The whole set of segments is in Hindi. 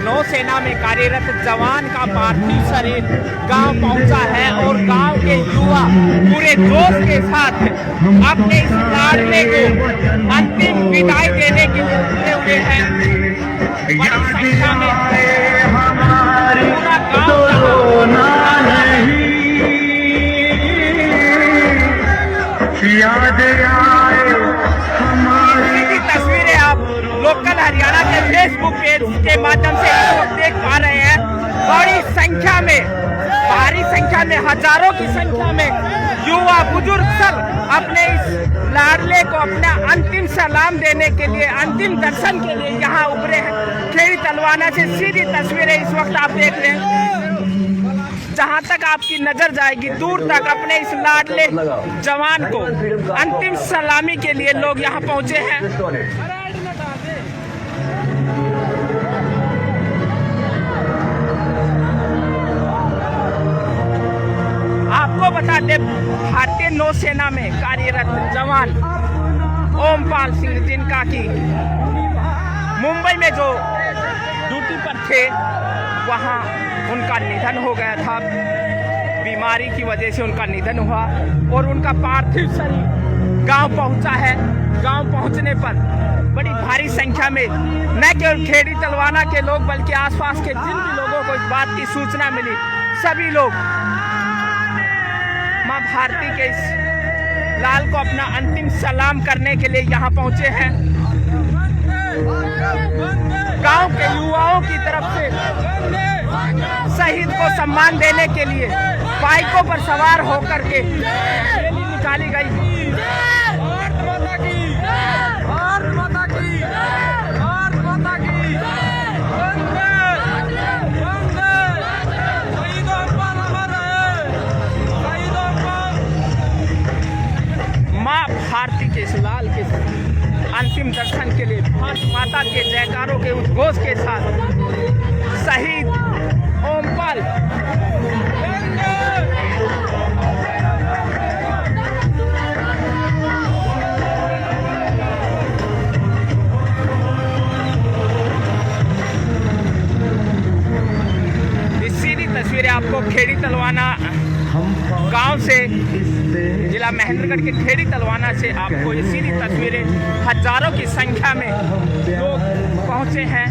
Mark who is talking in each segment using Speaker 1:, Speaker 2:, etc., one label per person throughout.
Speaker 1: नौसेना में कार्यरत जवान का पार्थिव शरीर गांव पहुंचा है और गांव के युवा पूरे जोश के साथ अपने इस लाडले को अंतिम विदाई देने के लिए जुटे हुए हैं। बड़ी संख्या में पूरा तस्वीरें आप लोकल हरियाणा के फेसबुक पेज के माध्यम से इस वक्त देख पा रहे हैं। बड़ी संख्या में, भारी संख्या में, हजारों की संख्या में युवा बुजुर्ग सब अपने इस लाडले को अपना अंतिम सलाम देने के लिए, अंतिम दर्शन के लिए यहाँ उभरे हैं। खेड़ी तलवाना से सीधी तस्वीरें इस वक्त आप देख रहे हैं। जहाँ तक आपकी नजर जाएगी दूर तक अपने इस लाडले जवान को अंतिम सलामी के लिए लोग यहाँ पहुंचे हैं। आपको बता दें, भारतीय नौसेना में कार्यरत जवान ओमपाल सिंह, जिनका की मुंबई में जो ड्यूटी पर थे वहाँ उनका निधन हो गया था। बीमारी की वजह से उनका निधन हुआ और उनका पार्थिव शरीर गांव पहुंचा है। गांव पहुंचने पर बड़ी भारी संख्या में न केवल खेड़ी तलवाना के लोग बल्कि आसपास के जिन भी लोगों को इस बात की सूचना मिली, सभी लोग मां भारती के इस लाल को अपना अंतिम सलाम करने के लिए यहाँ पहुंचे हैं। गांव के युवाओं की तरफ से शहीद को सम्मान देने के लिए बाइकों पर सवार होकर के रैली निकाली गई। माँ भारती के इस लाल के अंतिम दर्शन के लिए भारत माता के जयकारों के उद्घोष के साथ शहीद ओमपाल इस सीधी तस्वीरें आपको खेड़ी तलवाना गांव से, जिला महेंद्रगढ़ के खेड़ी तलवाना से आपको ये सीधी तस्वीरें हजारों की संख्या में लोग पहुंचे हैं।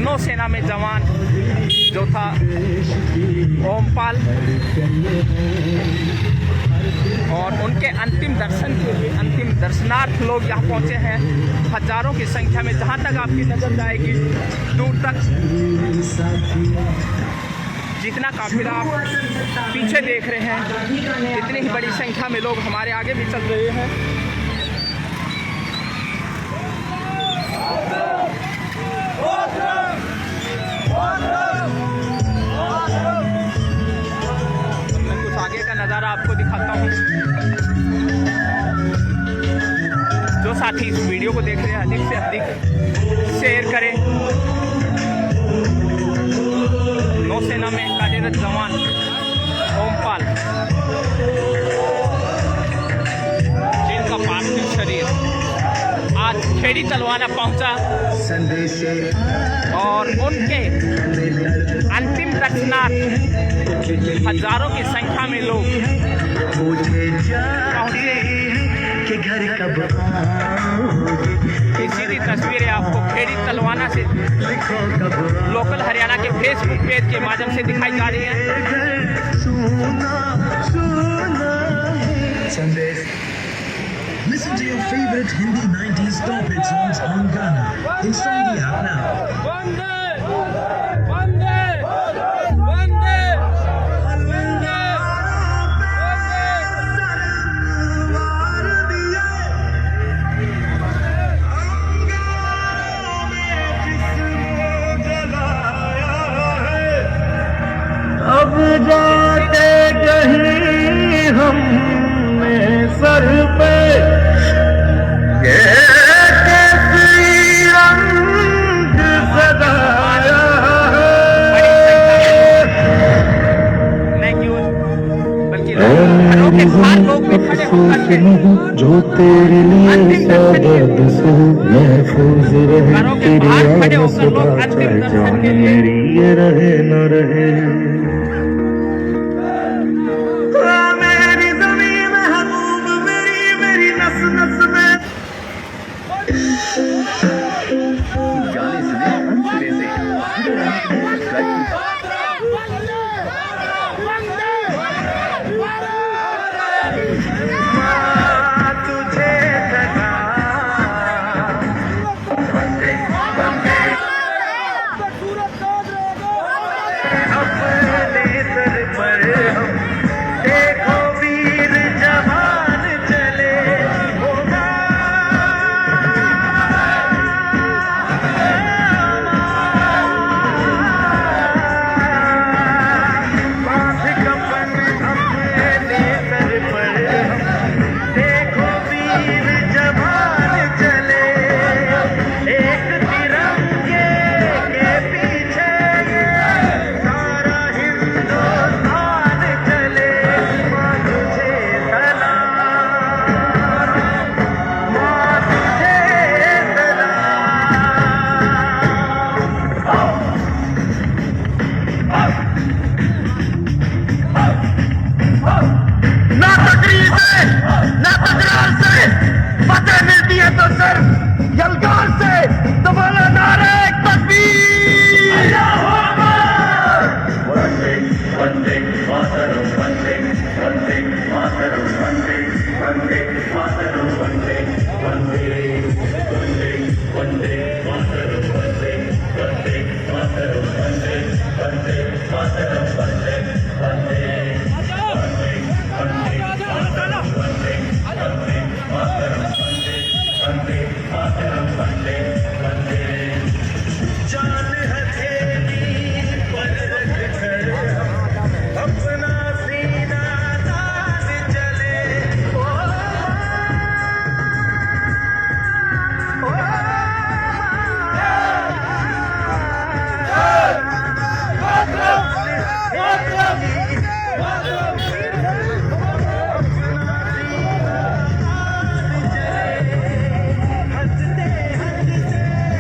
Speaker 1: नौसेना में जवान जो था ओमपाल और उनके अंतिम दर्शन के लिए, अंतिम दर्शनार्थ लोग यहाँ पहुंचे हैं हजारों की संख्या में। जहाँ तक आपकी नजर जाएगी दूर तक जितना काफिला आप पीछे देख रहे हैं, इतनी ही बड़ी संख्या में लोग हमारे आगे भी चल रहे हैं। मैं कुछ आगे का नज़ारा आपको दिखाता हूँ। जो साथी इस वीडियो को देख रहे हैं अधिक से अधिक शेयर करें। नौसेना में कार्यरत जवान ओमपाल, जिनका पार्थिव शरीर आज खेड़ी तलवाना पहुंचा और उनके अंतिम दर्शनार्थ हजारों की संख्या में लोग पहुंचे। सीधी तस्वीरें आपको खेड़ी तलवाना से लोकल हरियाणा के फेसबुक पेज के माध्यम से दिखाई जा रही है।
Speaker 2: Listen to your favorite Hindi 90s top hit songs on Gaana. Install the app now.
Speaker 3: अब जाते कहीं हमने सर पे रंग सजाया
Speaker 1: बल्कि घरों के बाहर लोग भी खड़े
Speaker 3: महसूस नहीं जो तेरे लिए सादत से महफूज रहे तेरी आवाज़ सदा चाहे जान मेरी ये रहे न रहे मेरी ज़मीन महबूब मेरी नस नस में
Speaker 4: गाने सुने अंत सिरे से जुड़े रहने के लिए सब्सक्राइब कीजिए।
Speaker 3: तुझे लगा अपने सर पर हम देखो वीर जवान चले होगा बात कपन अपने सर पर हम देखो वीर जवान चले एक तिरंगे के पीछे सारा हिंदुस्तान चले माँ तुझे सलाम माँ तुझे सलाम ना तकरीर से ना तकरार से फतेह मिलती है तो सिर्फ यलगार से तो बोला नारे तकबीर
Speaker 4: वंदे मातरम वंदे वंदे मातरम वंदे वंदे मातरम वंदे वंदे वंदे वंदे मातरम वंदे वंदे मातरम वंदे वंदे मातरम वंदे वंदे
Speaker 3: जान हथेली पर रख कर अपना सीना तान चले ओ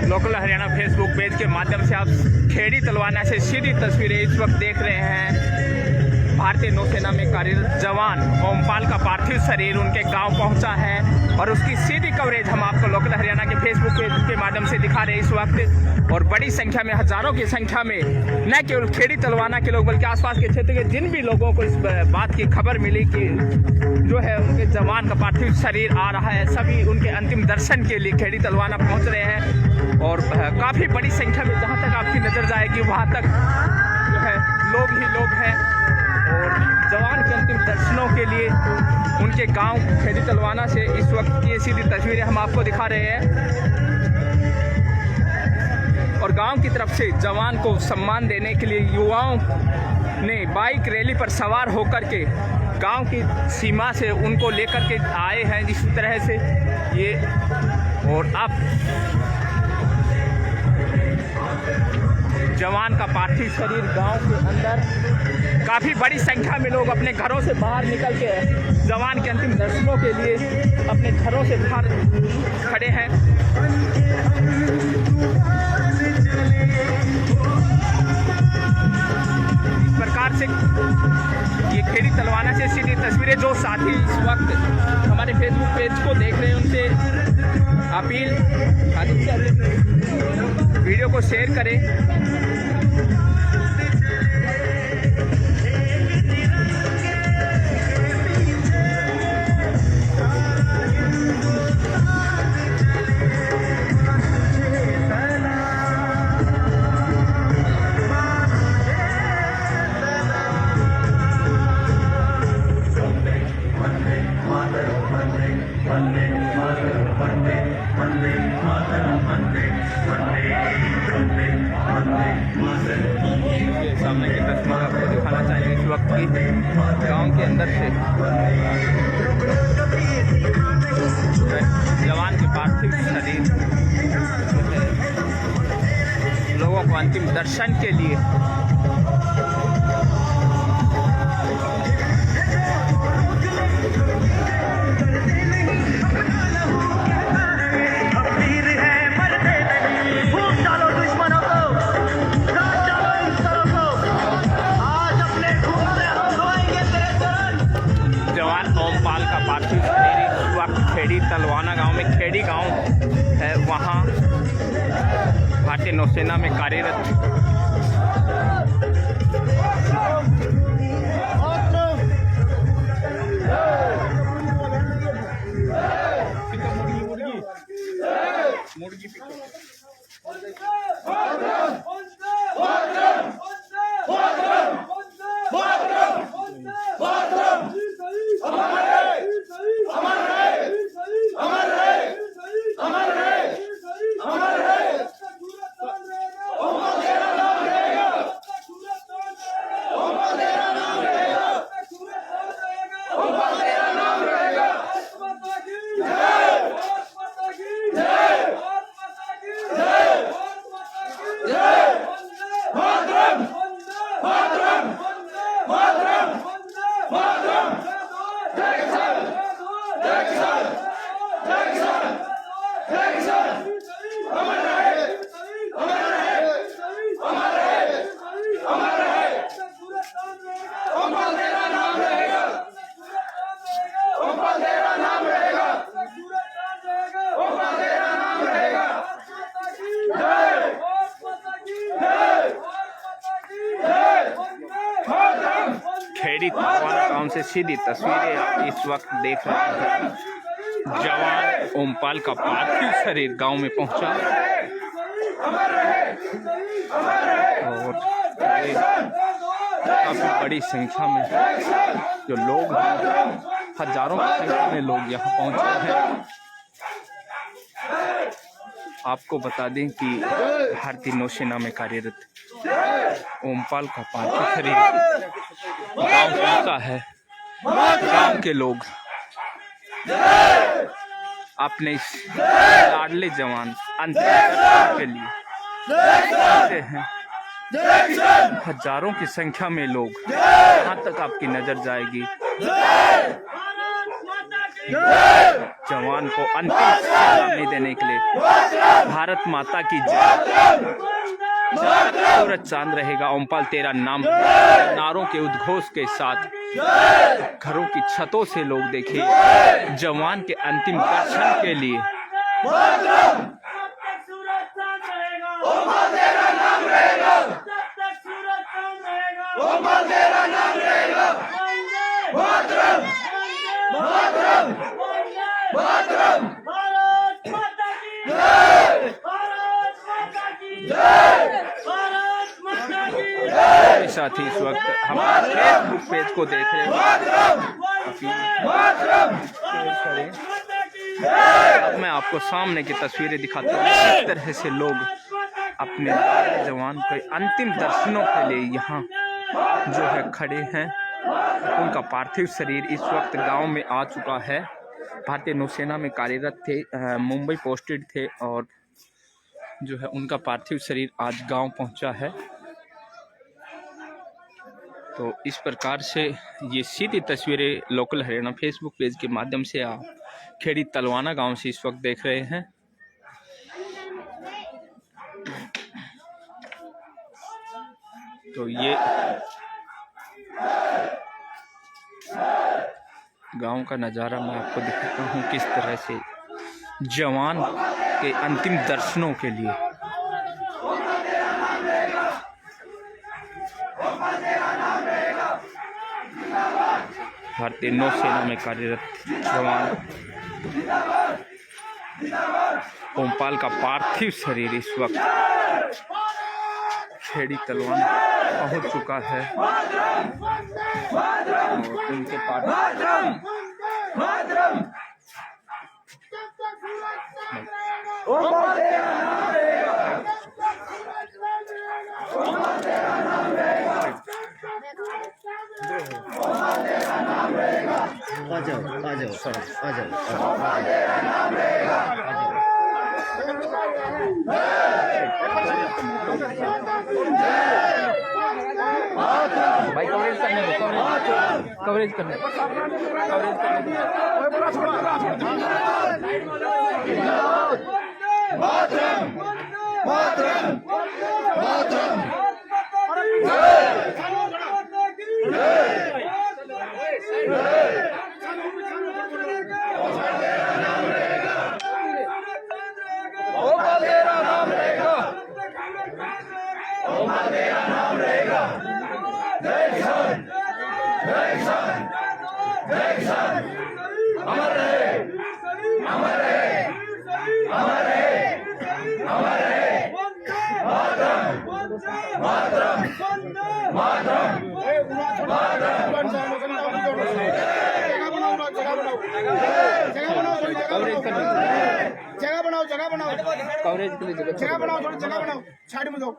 Speaker 1: लोकल हरियाणा फेसबुक पेज के माध्यम से आप खेड़ी तलवाना से सीधी तस्वीरें इस वक्त देख रहे हैं। भारतीय नौसेना में कार्यरत जवान ओमपाल का पार्थिव शरीर उनके गांव पहुंचा है और उसकी सीधी कवरेज हम आपको लोकल हरियाणा के फेसबुक पेज के माध्यम से दिखा रहे हैं इस वक्त। और बड़ी संख्या में, हजारों की संख्या में न केवल खेड़ी तलवाना के लोग बल्कि आसपास के क्षेत्र के जिन भी लोगों को इस बात की खबर मिली कि जो है उनके जवान का पार्थिव शरीर आ रहा है, सभी उनके अंतिम दर्शन के लिए खेड़ी तलवाना पहुंच रहे हैं। और काफ़ी बड़ी संख्या में जहाँ तक आपकी नज़र जाएगी वहाँ तक जो है लोग ही लोग हैं और जवान के अंतिम दर्शनों के लिए उनके गांव खेड़ी तलवाना से इस वक्त ये सीधी तस्वीरें हम आपको दिखा रहे हैं। और गांव की तरफ से जवान को सम्मान देने के लिए युवाओं ने बाइक रैली पर सवार होकर के गांव की सीमा से उनको लेकर के आए हैं इस तरह से ये। और अब जवान का पार्थिव शरीर गांव के अंदर काफ़ी बड़ी संख्या में लोग अपने घरों से बाहर निकल के जवान के अंतिम दर्शनों के लिए अपने घरों से बाहर खड़े हैं। इस प्रकार से ये खेड़ी तलवाना से सीधी तस्वीरें जो साथी इस वक्त हमारे फेसबुक पेज को देख रहे हैं उनसे अपील वीडियो को शेयर करें। सामने की तस्वीर आपको दिखाना चाहिए इस वक्त की गांव के अंदर से जवान के पार्थिव शरीर लोगों को अंतिम दर्शन के लिए जवान ओमपाल का पार्थिव शरीर इस वक्त खेड़ी तलवाना गांव में, खेड़ी गांव है, वहां भारतीय नौसेना में कार्यरत खेड़ी तलवाना गांव से सीधी तस्वीरें आप इस वक्त देख रहे हैं। जवान ओमपाल का पार्थिव शरीर गांव में पहुंचा और काफी बड़ी संख्या में जो लोग हैं, हजारों की संख्या में लोग यहाँ पहुंचे हैं। आपको बता दें कि भारतीय नौसेना में कार्यरत ओमपाल का पार्थिव शरीर गांव पहुंचा है। गांव के लोग अपने इस लाडले जवान अंतिम दर्शन के लिए आते हैं। हजारों की संख्या में लोग, यहाँ तक आपकी नजर जाएगी, जवान को अंतिम सलामी देने के लिए भारत माता की जय, सूरज चांद रहेगा ओमपाल तेरा नाम नारों के उद्घोष के साथ घरों की छतों से लोग देखिए जवान के अंतिम दर्शन के लिए। साथ ही इस वक्त हम फेसबुक पेज को देख रहे हैं। अब मैं आपको सामने की तस्वीरें दिखाता हूँ। इस तरह से लोग अपने जवान के अंतिम दर्शनों के लिए यहाँ जो है खड़े हैं। उनका पार्थिव शरीर इस वक्त गांव में आ चुका है। भारतीय नौसेना में कार्यरत थे, मुंबई पोस्टेड थे और जो है उनका पार्थिव शरीर आज गांव पहुंचा है। तो इस प्रकार से ये सीधी तस्वीरें लोकल हरियाणा फेसबुक पेज के माध्यम से आप खेड़ी तलवाना गांव से इस वक्त देख रहे हैं। तो ये गांव का नज़ारा मैं आपको दिखाता हूँ किस तरह से जवान के अंतिम दर्शनों के लिए भारतीय नौसेना में कार्यरत जवान ओमपाल का पार्थिव शरीर इस वक्त खेड़ी तलवाना पहुंच चुका है और उनके
Speaker 5: आ जाओ
Speaker 1: भाई कवरेज करने दो, कवरेज। कवरेज करने
Speaker 5: जगह बनाओ
Speaker 1: कवरेज के लिए
Speaker 5: जगह बनाओ थोड़ी जगह बनाओ साइड में जाओ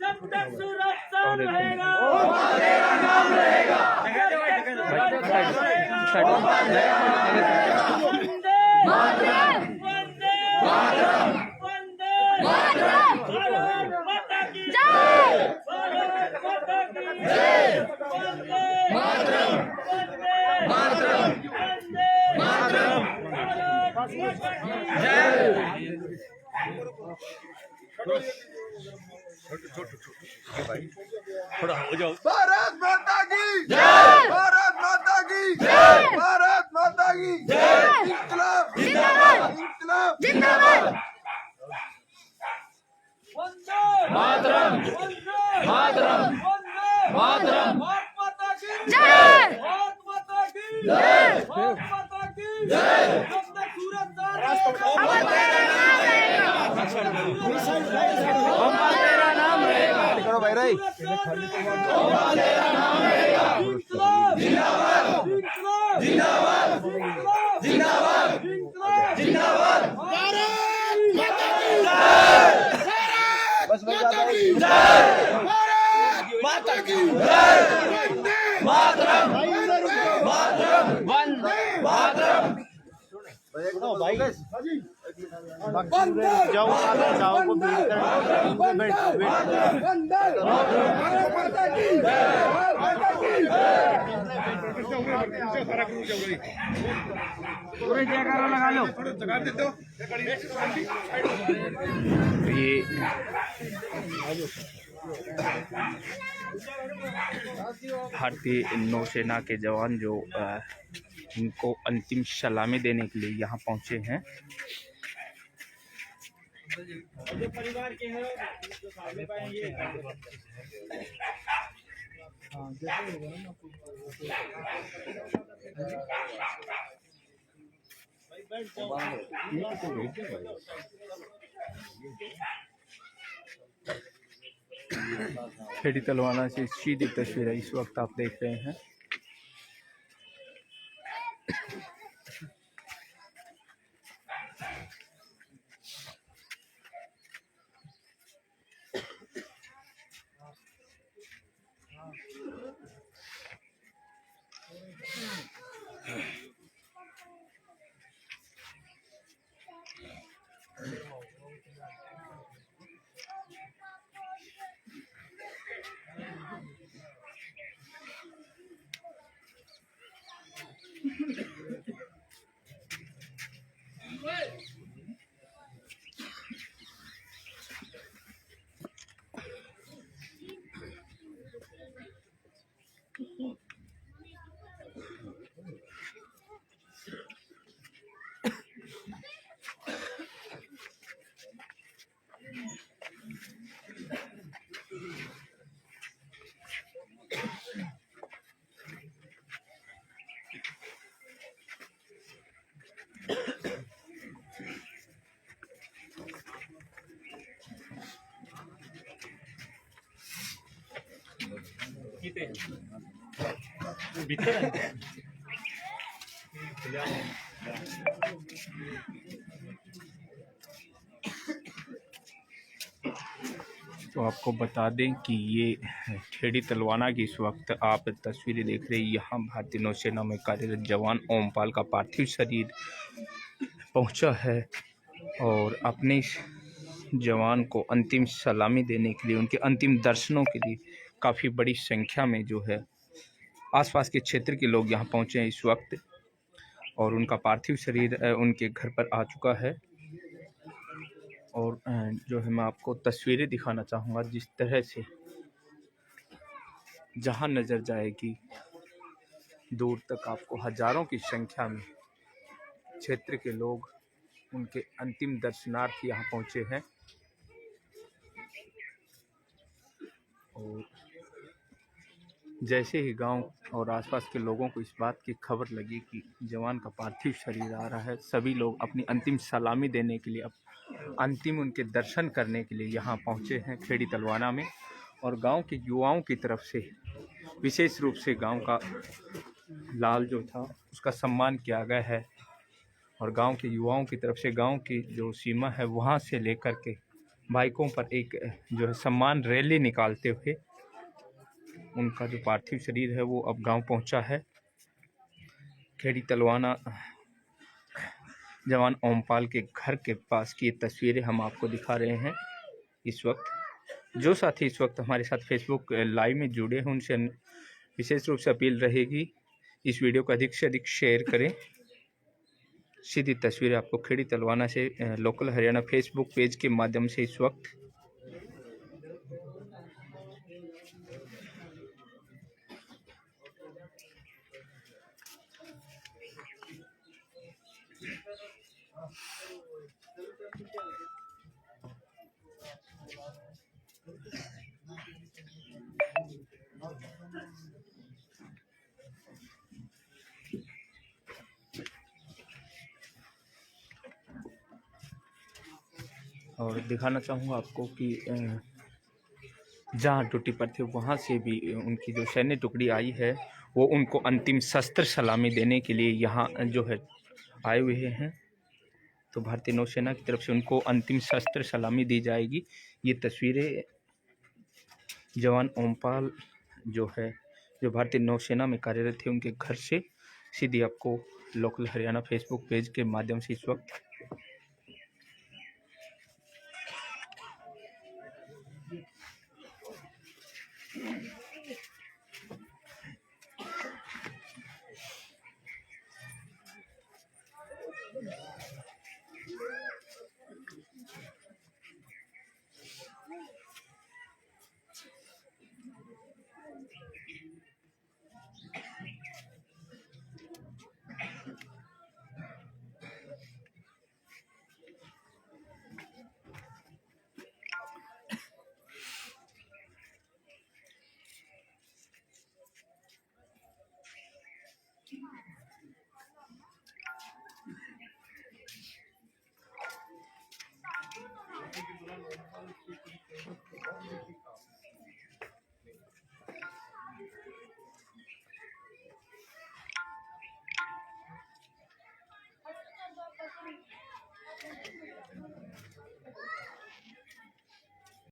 Speaker 6: जब तक सूरज चांद रहेगा वंदे वंदे वंदे भारत माता की जय भारत माता की जय वंदे मातरम वंदे मातरम वंदे मातरम भारत माता की जय
Speaker 5: भारत माता की जय भारत माता की जय भारत माता की जय इंकलाब जिंदाबाद इंकलाब जिंदाबाद
Speaker 6: वंदे मातरम मातरम मातरम भारत माता की जय भारत माता की जय भारत माता की जय जब तक सूरज चांद रहेगा
Speaker 5: तेरा नाम रहेगा करो भाई रे
Speaker 6: तेरा नाम रहेगा इंकलाब जिंदाबाद इंकलाब जिंदाबाद जिंदाबाद जिंदाबाद भारत माता की जय
Speaker 5: बस माता की
Speaker 6: जय
Speaker 5: माता की
Speaker 6: वंदे मातरम मातरम वंदे मातरम
Speaker 5: जाओ जाओ को बैठ पूरे जयकारा लगा लो
Speaker 1: ये भारतीय नौसेना के जवान जो इनको अंतिम सलामी देने के लिए यहाँ पहुँचे हैं।
Speaker 6: परिवार के हैं जो सामने पाएंगे
Speaker 1: खेड़ी तलवाना से सीधी तस्वीर इस वक्त आप देख रहे हैं। तो आपको बता दें कि ये खेड़ी तलवाना की इस वक्त आप तस्वीरें देख रहे हैं। यहाँ भारतीय नौसेना में कार्यरत जवान ओमपाल का पार्थिव शरीर पहुँचा है और अपने इस जवान को अंतिम सलामी देने के लिए, उनके अंतिम दर्शनों के लिए काफ़ी बड़ी संख्या में जो है
Speaker 7: आसपास के क्षेत्र के लोग यहाँ पहुँचे हैं इस वक्त और उनका पार्थिव शरीर उनके घर पर आ चुका है। और जो है मैं आपको तस्वीरें दिखाना चाहूँगा जिस तरह से जहाँ नज़र जाएगी दूर तक आपको हजारों की संख्या में क्षेत्र के लोग उनके अंतिम दर्शनार्थ यहाँ पहुँचे हैं। और जैसे ही गांव और आसपास के लोगों को इस बात की खबर लगी कि जवान का पार्थिव शरीर आ रहा है, सभी लोग अपनी अंतिम सलामी देने के लिए, अंतिम उनके दर्शन करने के लिए यहाँ पहुँचे हैं खेड़ी तलवाना में। और गांव के युवाओं की तरफ से विशेष रूप से गांव का लाल जो था उसका सम्मान किया गया है। और गांव के युवाओं की तरफ से गांव की जो सीमा है वहाँ से लेकर के बाइकों पर एक जो है सम्मान रैली निकालते हुए उनका जो पार्थिव शरीर है वो अब गांव पहुंचा है। खेड़ी तलवाना जवान ओमपाल के घर के पास की तस्वीरें हम आपको दिखा रहे हैं इस वक्त। जो साथी इस वक्त हमारे साथ फेसबुक लाइव में जुड़े हैं उनसे विशेष रूप से अपील रहेगी इस वीडियो को अधिक से अधिक शेयर करें। सीधी तस्वीरें आपको खेड़ी तलवाना से लोकल हरियाणा फेसबुक पेज के माध्यम से इस वक्त और दिखाना चाहूँगा आपको कि जहाँ ड्यूटी पर थे वहाँ से भी उनकी जो सैन्य टुकड़ी आई है वो उनको अंतिम शस्त्र सलामी देने के लिए यहाँ जो है आए हुए हैं। तो भारतीय नौसेना की तरफ से उनको अंतिम शस्त्र सलामी दी जाएगी। ये तस्वीरें जवान ओमपाल जो है जो भारतीय नौसेना में कार्यरत थे उनके घर से सीधी आपको लोकल हरियाणा फेसबुक पेज के माध्यम से इस वक्त